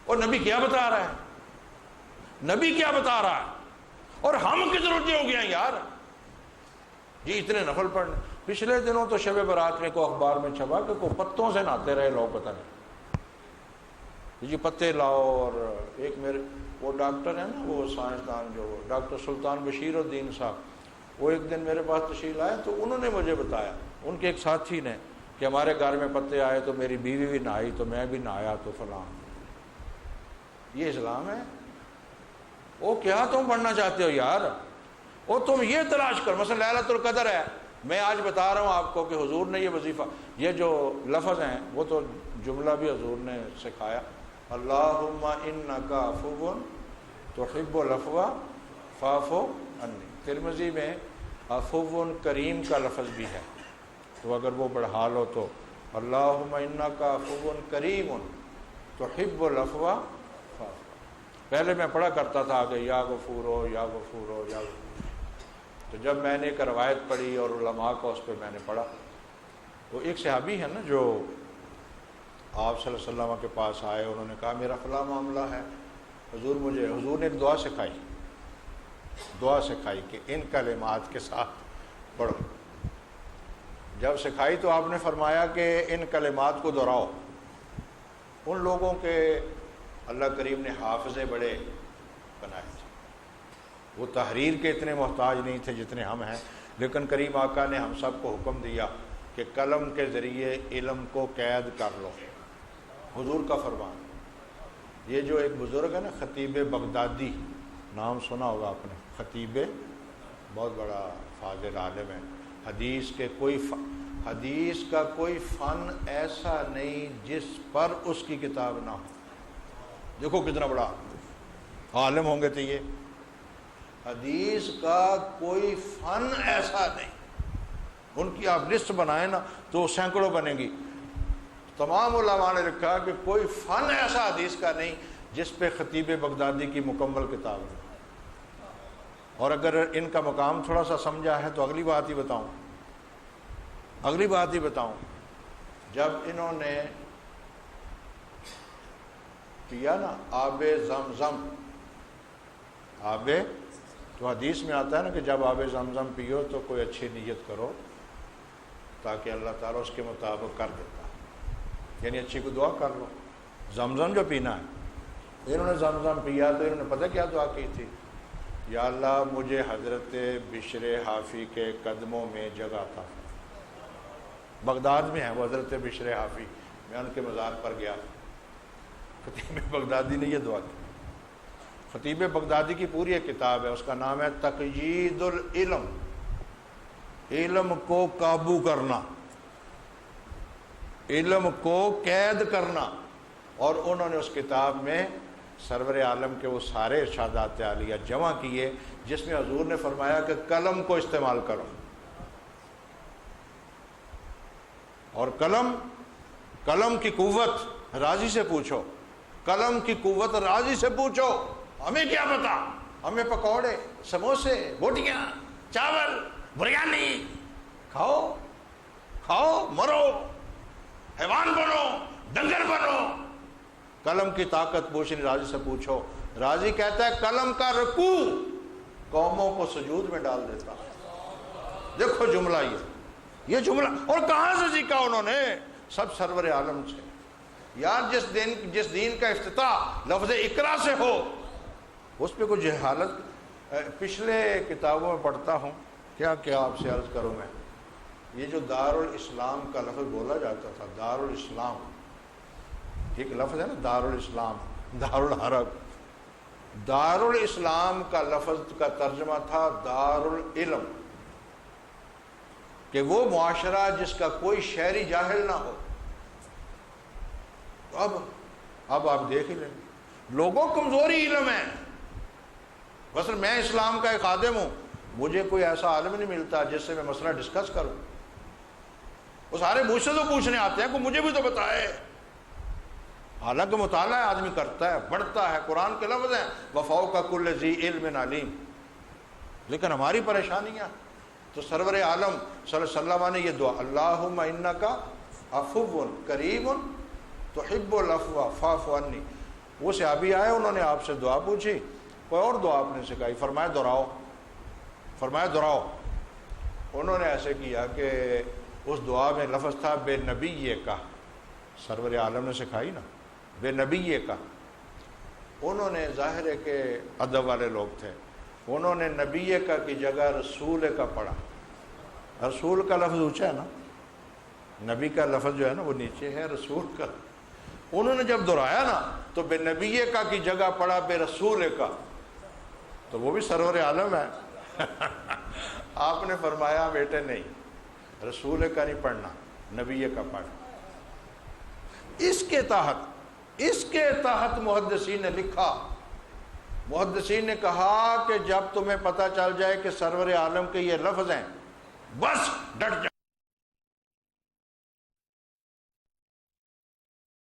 اور نبی کیا بتا رہا ہے؟ نبی کیا بتا رہا ہے؟ اور ہم کس رجے ہو گئے ہیں یار جی اتنے نفل پڑھنے. پچھلے دنوں تو شب برات میں کو اخبار میں چھپا کہ کو پتوں سے نہاتے رہے لوگ، پتہ نہیں جی پتے لاؤ. اور ایک میرے وہ ڈاکٹر ہیں نا، وہ سائنسدان جو ڈاکٹر سلطان بشیر الدین صاحب، وہ ایک دن میرے پاس تشریف آئے تو انہوں نے مجھے بتایا ان کے ایک ساتھی نے کہ ہمارے گھر میں پتے آئے تو میری بیوی بھی نہائی تو میں بھی نہایا تو فلاں. یہ اسلام ہے؟ وہ کیا تم پڑھنا چاہتے ہو یار؟ وہ تم یہ تلاش کر، مثلا لیلۃ القدر ہے، میں آج بتا رہا ہوں آپ کو کہ حضور نے یہ وظیفہ، یہ جو لفظ ہیں وہ تو جملہ بھی حضور نے سکھایا، اللہم انک عفو تحب العفو فاعف عنی. ترمذی میں عفو کریم کا لفظ بھی ہے، تو اگر وہ بڑھا لو تو اللہم انک عفو کریم تحب العفو فاعف. پہلے میں پڑھا کرتا تھا کہ یا غفورو یا غفورو یا غفورو، تو جب میں نے ایک روایت پڑھی اور علماء کا اس پہ میں نے پڑھا، تو ایک صحابی ہے نا جو آپ صلی اللہ علیہ وسلم کے پاس آئے، انہوں نے کہا میرا فلاں معاملہ ہے حضور نے ایک دعا سکھائی کہ ان کلمات کے ساتھ پڑھو. جب سکھائی تو آپ نے فرمایا کہ ان کلمات کو دہراؤ. ان لوگوں کے اللہ کریم نے حافظے بڑے بنائے تھے، وہ تحریر کے اتنے محتاج نہیں تھے جتنے ہم ہیں، لیکن کریم آقا نے ہم سب کو حکم دیا کہ قلم کے ذریعے علم کو قید کر لو. حضور کا فرمان. یہ جو ایک بزرگ ہے نا خطیب بغدادی، نام سنا ہوگا آپ نے، خطیب بہت بڑا فاضل عالم ہے. حدیث کا کوئی فن ایسا نہیں جس پر اس کی کتاب نہ ہو. دیکھو کتنا بڑا عالم ہوں گے تو یہ حدیث کا کوئی فن ایسا نہیں. ان کی آپ لسٹ بنائیں نا تو سینکڑوں بنے گی. تمام علماء نے لکھا کہ کوئی فن ایسا حدیث کا نہیں جس پہ خطیب بغدادی کی مکمل کتاب ہے. اور اگر ان کا مقام تھوڑا سا سمجھا ہے تو اگلی بات ہی بتاؤں. جب انہوں نے پیا نا آب زمزم، تو حدیث میں آتا ہے نا کہ جب آب زمزم پیو تو کوئی اچھی نیت کرو تاکہ اللہ تعالیٰ اس کے مطابق کر دیتا ہے، یعنی اچھی کو دعا کر لو. زمزم جو پینا ہے، انہوں نے زمزم پیا تو انہوں نے پتہ کیا دعا کی تھی؟ یا اللہ مجھے حضرت بشر حافی کے قدموں میں جگہ عطا. بغداد میں ہے وہ حضرت بشر حافی، میں ان کے مزار پر گیا. خطیب بغدادی نے یہ دعا کی. خطیب بغدادی کی پوری ایک کتاب ہے، اس کا نام ہے تقیید العلم، علم کو قابو کرنا، علم کو قید کرنا. اور انہوں نے اس کتاب میں سرور عالم کے وہ سارے ارشادات عالیہ جمع کیے جس میں حضور نے فرمایا کہ قلم کو استعمال کرو. اور قلم کی قوت راضی سے پوچھو، قلم کی قوت راضی سے پوچھو. ہمیں کیا پتا، ہمیں پکوڑے، سموسے، بوٹیاں، چاول، بریانی کھاؤ مرو، حیوان بنو، ڈنگر بنو. قلم کی طاقت پوچھنی، راضی سے پوچھو. راضی کہتا ہے قلم کا رکوع قوموں کو سجود میں ڈال دیتا. دیکھو جملہ یہ جملہ، اور کہاں سے سیکھا انہوں نے؟ سب سرور عالم سے. یار جس دین کا افتتاح لفظ اقرا سے ہو اس پہ کوئی جہالت. پچھلے کتابوں میں پڑھتا ہوں، کیا آپ سے عرض کروں میں، یہ جو دارالاسلام کا لفظ بولا جاتا تھا، دارالاسلام ایک لفظ ہے نا، دارالاسلام، دارالحرب. دارالاسلام کا لفظ کا ترجمہ تھا دارالعلم، کہ وہ معاشرہ جس کا کوئی شہری جاہل نہ ہو. اب آپ دیکھ ہی لیں، لوگوں کمزوری علم ہے. مثلا میں اسلام کا ایک خادم ہوں، مجھے کوئی ایسا عالم نہیں ملتا جس سے میں مسئلہ ڈسکس کروں. وہ سارے مجھ سے تو پوچھنے آتے ہیں کہ مجھے بھی تو بتائے. حالانکہ مطالعہ آدمی کرتا ہے، بڑھتا ہے، قرآن کے لفظ ہیں وَفَوْقَ كُلِّ ذِي عِلْمٍ عَلِيمٍ. لیکن ہماری پریشانیاں. تو سرور عالم صلی اللہ علیہ وسلم نے یہ دعا، اللہم انک عفو کریم تحب العفو فاعف عنی. وہ صحابی آئے، انہوں نے آپ سے دعا پوچھی، کوئی اور دعا آپ نے سکھائی، فرمایا دہراؤ، فرمایا دہراؤ۔ انہوں نے ایسے کیا کہ اس دعا میں لفظ تھا بے نبی کا، سرور عالم نے سکھائی نا بے نبی کا۔ انہوں نے ظاہر ہے کہ ادب والے لوگ تھے، انہوں نے نبی کا کی جگہ رسول کا پڑھا۔ رسول کا لفظ اونچا ہے نا، نبی کا لفظ جو ہے نا وہ نیچے ہے، رسول کا۔ انہوں نے جب دہرایا نا تو بے نبی کا کی جگہ پڑھا بے رسول کا، تو وہ بھی سرور عالم ہے۔ آپ نے فرمایا بیٹے نہیں، رسول کا نہیں پڑھنا، نبی کا پڑھ۔ اس کے تحت محدثین نے لکھا، محدثین نے کہا کہ جب تمہیں پتہ چل جائے کہ سرور عالم کے یہ لفظ ہیں، بس ڈٹ